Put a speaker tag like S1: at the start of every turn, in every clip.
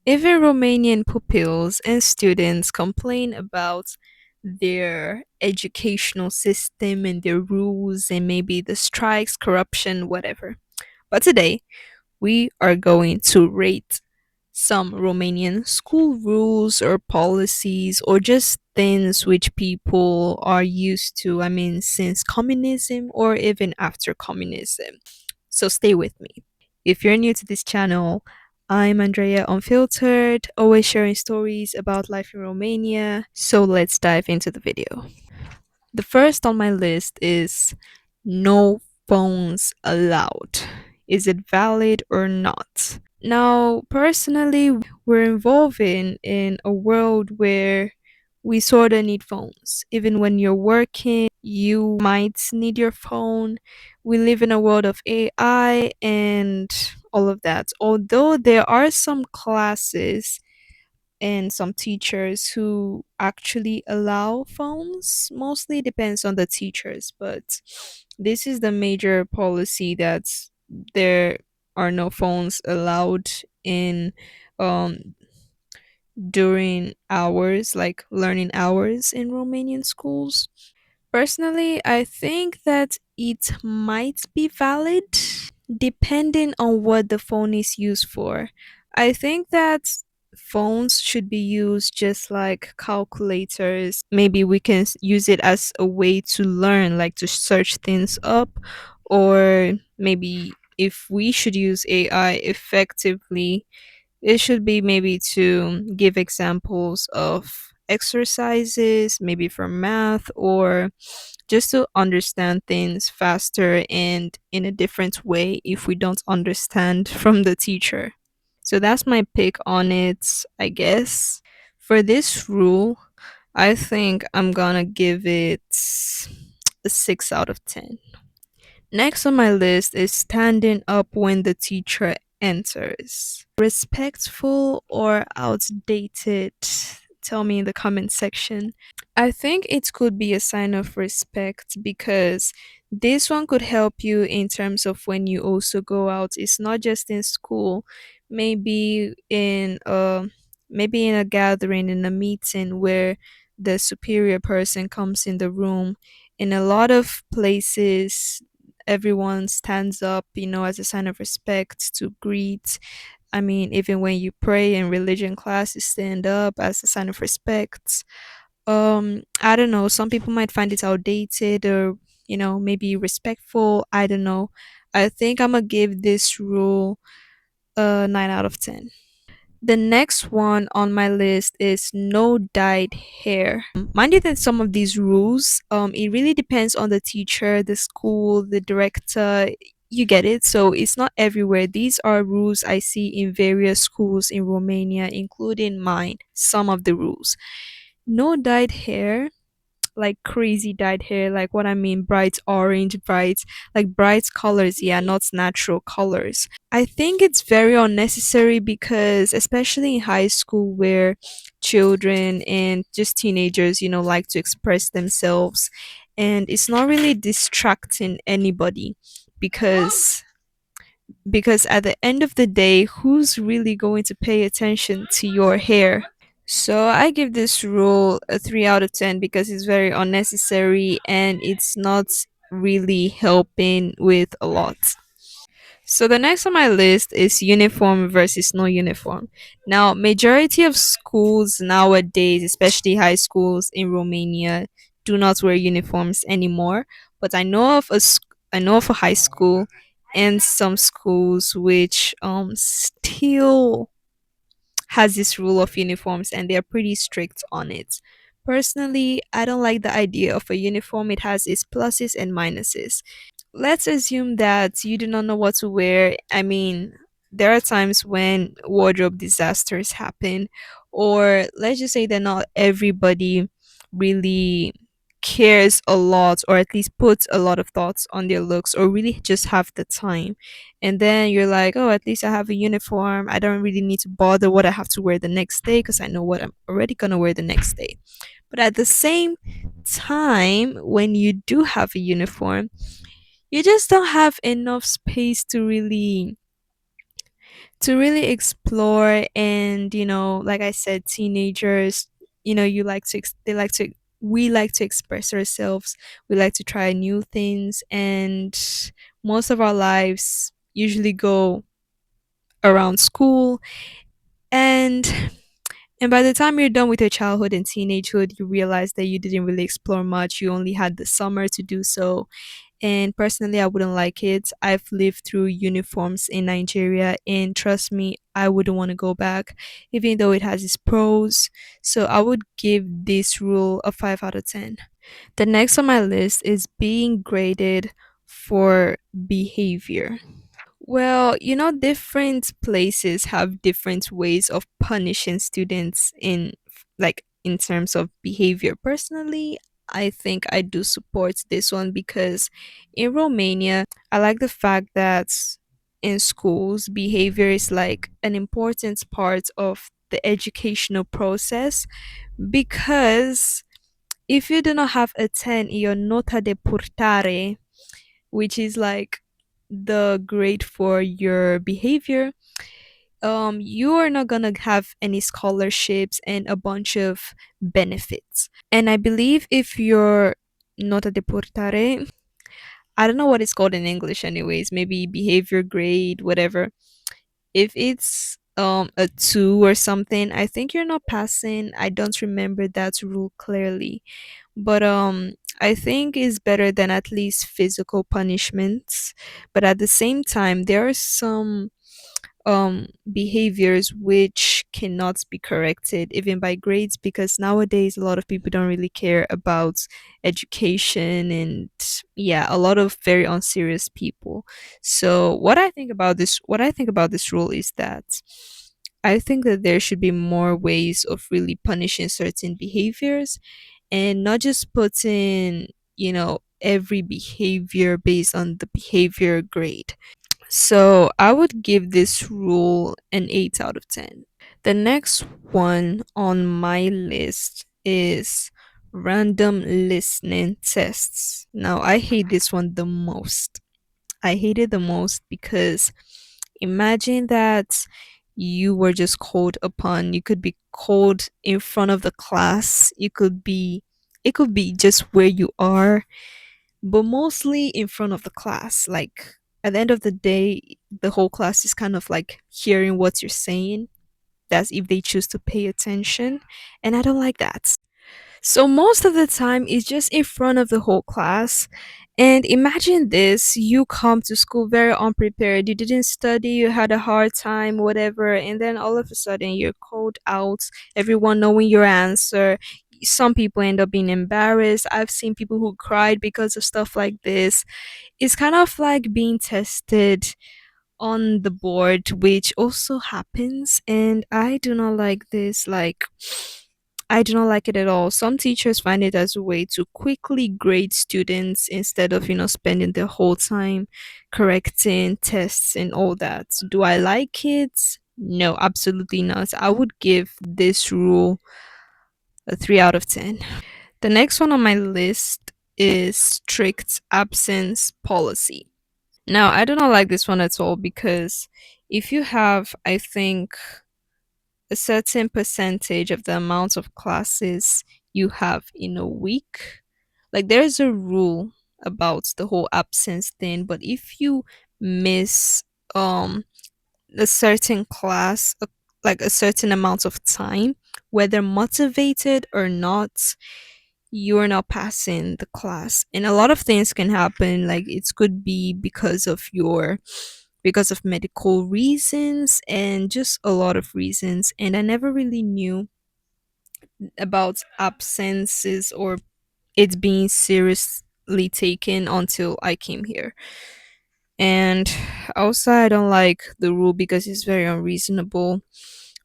S1: Even Romanian pupils and students complain about their educational system and their rules and maybe the strikes, corruption, whatever. But today, we are going to rate some Romanian school rules or policies or just things which people are used to, I mean, since communism or even after communism. So stay with me. If you're new to this channel, I'm Andrea Unfiltered, always sharing stories about life in Romania. So let's dive into the video. The first on my list is no phones allowed. Is it valid or not? Now, personally, we're evolving in a world where we sort of need phones. Even when you're working, you might need your phone. We live in a world of AI and all of that. Although there are some classes and some teachers who actually allow phones, mostly depends on the teachers, but this is the major policy that there are no phones allowed in um during hours, like learning hours in Romanian schools. Personally, I think that it might be valid depending on what the phone is used for. I think that phones should be used just like calculators. Maybe we can use it as a way to learn, like to search things up, or maybe if we should use AI effectively, it should be maybe to give examples of exercises, maybe for math, or just to understand things faster and in a different way if we don't understand from the teacher. So that's my pick on it, I guess. For this rule, I think I'm gonna give it a 6 out of 10. Next on my list is standing up when the teacher enters. Respectful or outdated? Tell me in the comment section. I think it could be a sign of respect because this one could help you in terms of when you also go out. It's not just in school, maybe in a gathering, in a meeting where the superior person comes in the room. In a lot of places, everyone stands up, as a sign of respect to greet. I mean, even when you pray in religion class, you stand up as a sign of respect. I don't know, some people might find it outdated or maybe respectful. I don't know. I think I'm gonna give this rule a 9 out of 10. The next one on my list is no dyed hair. Mind you that some of these rules, it really depends on the teacher, the school, the director. You get it? So it's not everywhere. These are rules I see in various schools in Romania, including mine. Some of the rules. No dyed hair, like crazy dyed hair, like what I mean, bright orange, bright colors, yeah, not natural colors. I think it's very unnecessary because especially in high school where children and just teenagers, like to express themselves, and it's not really distracting anybody because at the end of the day, who's really going to pay attention to your hair? So I give this rule a 3 out of 10 because it's very unnecessary and it's not really helping with a lot. So the next on my list is uniform versus no uniform. Now, majority of schools nowadays, especially high schools in Romania, do not wear uniforms anymore. But I know of a high school and some schools which still has this rule of uniforms and they're pretty strict on it. Personally, I don't like the idea of a uniform. It has its pluses and minuses. Let's assume that you do not know what to wear. I mean, there are times when wardrobe disasters happen, or let's just say that not everybody really cares a lot, or at least puts a lot of thoughts on their looks, or really just have the time. And then you're like, oh, at least I have a uniform. I don't really need to bother what I have to wear the next day because I know what I'm already gonna wear the next day. But at the same time, when you do have a uniform, you just don't have enough space to really to really explore. And like I said, teenagers, you like to they like to we like to express ourselves. We like to try new things, and most of our lives usually go around school. And and by the time you're done with your childhood and teenagehood, you realize that you didn't really explore much. You only had the summer to do so. And personally, I wouldn't like it. I've lived through uniforms in Nigeria, and trust me, I wouldn't want to go back, even though it has its pros. So I would give this rule a 5 out of 10. The next on my list is being graded for behavior. Well, different places have different ways of punishing students in terms of behavior. Personally, I think I do support this one because in Romania, I like the fact that in schools, behavior is like an important part of the educational process, because if you do not have a 10 in your nota de purtare, which is like the grade for your behavior, you are not gonna have any scholarships and a bunch of benefits. And I believe if your nota de portare, I don't know what it's called in English anyways, maybe behavior grade, whatever. If it's a 2 or something, I think you're not passing. I don't remember that rule clearly. But I think is better than at least physical punishments. But at the same time, there are some behaviors which cannot be corrected even by grades, because nowadays a lot of people don't really care about education, and yeah, a lot of very unserious people. So what I think about this rule is that I think that there should be more ways of really punishing certain behaviors, and not just putting every behavior based on the behavior grade. So I would give this rule an 8 out of 10. The next one on my list is random listening tests. Now, I hate this one the most. I hate it the most because imagine that you were just called upon. You could be called in front of the class. It could be just where you are, but mostly in front of the class. Like at the end of the day, the whole class is kind of like hearing what you're saying. That's if they choose to pay attention. And I don't like that. So most of the time, it's just in front of the whole class. And imagine this, you come to school very unprepared. You didn't study, you had a hard time, whatever. And then all of a sudden, you're called out, everyone knowing your answer. Some people end up being embarrassed. I've seen people who cried because of stuff like this. It's kind of like being tested on the board, which also happens. And I do not like this. Like, I do not like it at all. Some teachers find it as a way to quickly grade students instead of, spending their whole time correcting tests and all that. Do I like it? No, absolutely not. I would give this rule a 3 out of 10. The next one on my list is strict absence policy. Now, I do not like this one at all because if you have, I think, a certain percentage of the amount of classes you have in a week, like there's a rule about the whole absence thing, but if you miss um a certain class, like a certain amount of time, whether motivated or not, you're not passing the class. And a lot of things can happen, like it could be because of medical reasons and just a lot of reasons. And I never really knew about absences or it being seriously taken until I came here. And also, I don't like the rule because it's very unreasonable,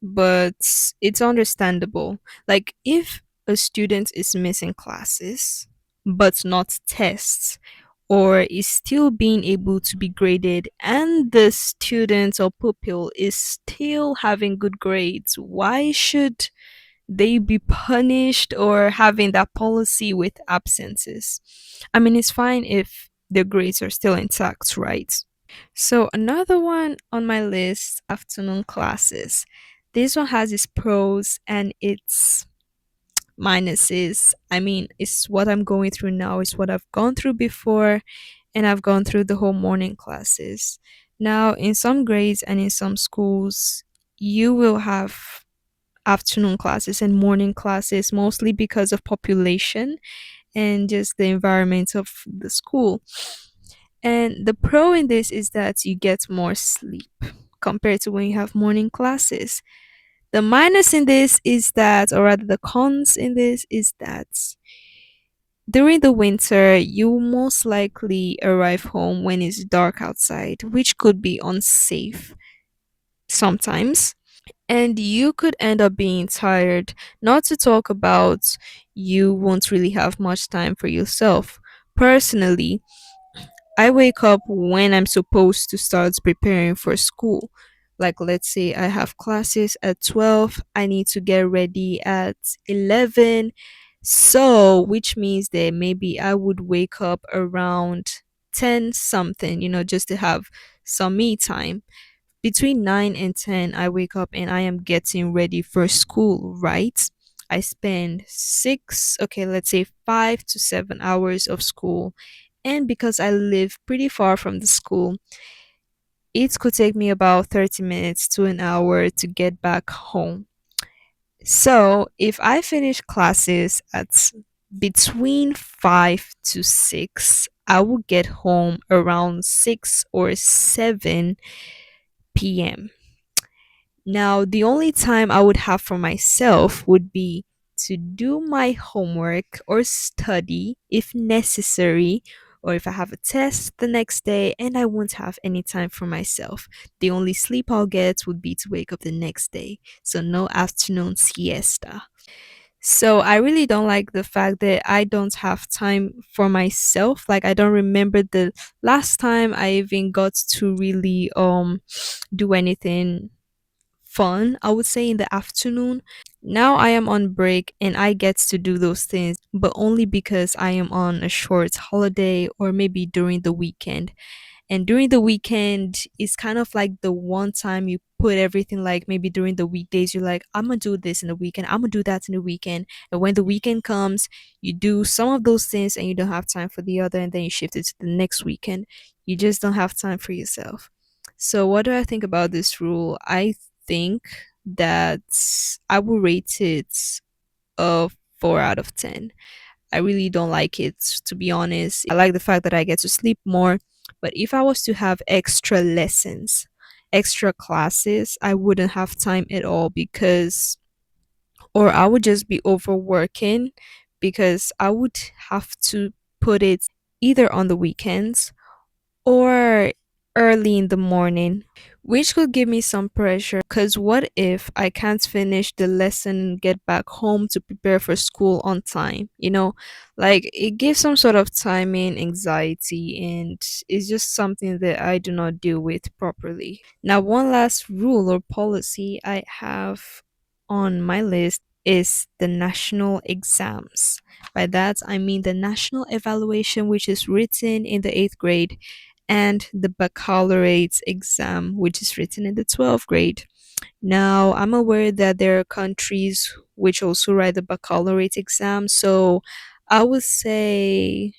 S1: but it's understandable. Like, if a student is missing classes but not tests, or is still being able to be graded, and the student or pupil is still having good grades, why should they be punished or having that policy with absences? I mean, it's fine if their grades are still intact, right? So another one on my list, afternoon classes. This one has its pros and its minuses. I mean, it's what I'm going through now, it's what I've gone through before, and I've gone through the whole morning classes. Now, in some grades and in some schools, you will have afternoon classes and morning classes mostly because of population and just the environment of the school. And the pro in this is that you get more sleep compared to when you have morning classes. The minus in this is that, or rather, the cons in this is that during the winter, you most likely arrive home when it's dark outside, which could be unsafe sometimes. And you could end up being tired, not to talk about you won't really have much time for yourself. Personally, I wake up when I'm supposed to start preparing for school. Like, let's say I have classes at 12, I need to get ready at 11. So, which means that maybe I would wake up around 10 something, just to have some me time. Between 9 and 10, I wake up and I am getting ready for school, right? I spend okay, let's say 5 to 7 hours of school. And because I live pretty far from the school, it could take me about 30 minutes to an hour to get back home. So if I finish classes at between 5 to 6, I will get home around 6 or 7 p.m. Now, the only time I would have for myself would be to do my homework or study if necessary, or if I have a test the next day and I won't have any time for myself. The only sleep I'll get would be to wake up the next day. So, no afternoon siesta. So I really don't like the fact that I don't have time for myself. Like, I don't remember the last time I even got to really do anything fun, I would say, in the afternoon. Now I am on break and I get to do those things, but only because I am on a short holiday or maybe during the weekend. And during the weekend, it's kind of like the one time you put everything, like maybe during the weekdays, you're like, I'm gonna do this in the weekend, I'm gonna do that in the weekend. And when the weekend comes, you do some of those things and you don't have time for the other, and then you shift it to the next weekend. You just don't have time for yourself. So, what do I think about this rule? I think that I will rate it a 4 out of 10. I really don't like it, to be honest. I like the fact that I get to sleep more, but if I was to have extra lessons, extra classes, I wouldn't have time at all because, or I would just be overworking because I would have to put it either on the weekends or early in the morning, which could give me some pressure. Because what if I can't finish the lesson and get back home to prepare for school on time? Like, it gives some sort of timing anxiety, and it's just something that I do not deal with properly. Now, one last rule or policy I have on my list is the national exams. By that, I mean the national evaluation, which is written in the 8th grade, and the baccalaureate exam, which is written in the 12th grade. Now, I'm aware that there are countries which also write the baccalaureate exam, so I would say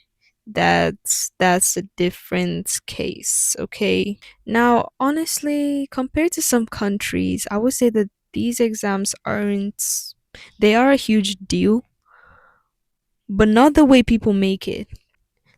S1: that that's a different case, okay? Now, honestly, compared to some countries, I would say that these exams aren't, they are a huge deal, but not the way people make it.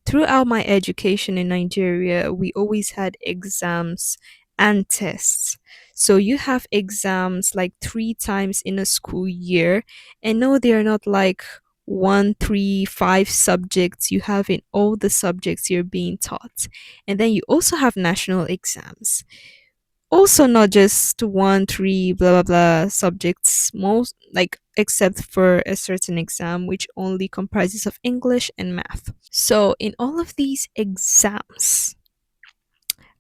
S1: Throughout my education in Nigeria, we always had exams and tests. So you have exams like 3 times in a school year. And no, they are not like one, three, five subjects. You have in all the subjects you're being taught. And then you also have national exams, also not just one, three, blah blah blah subjects, most like except for a certain exam which only comprises of English and math. So in all of these exams,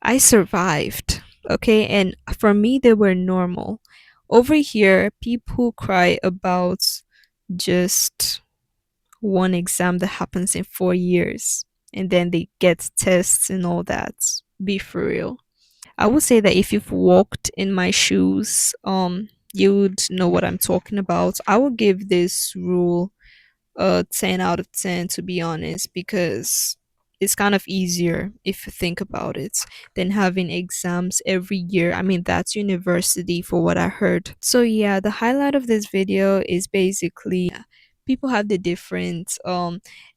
S1: I survived, okay? And for me, they were normal. Over here, people cry about just one exam that happens in 4 years, and then they get tests and all that. Be for real. I would say that if you've walked in my shoes, you would know what I'm talking about. I would give this rule a 10 out of 10, to be honest, because it's kind of easier if you think about it than having exams every year. I mean, that's university for what I heard. So yeah, the highlight of this video is basically people have the different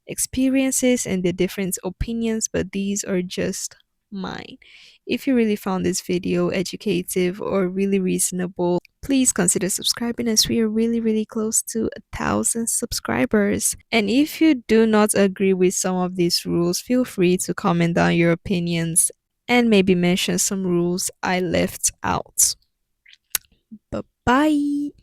S1: experiences and the different opinions, but these are just mine. If you really found this video educative or really reasonable, please consider subscribing as we are really close to 1,000 subscribers. And if you do not agree with some of these rules, feel free to comment down your opinions and maybe mention some rules I left out. Bye bye.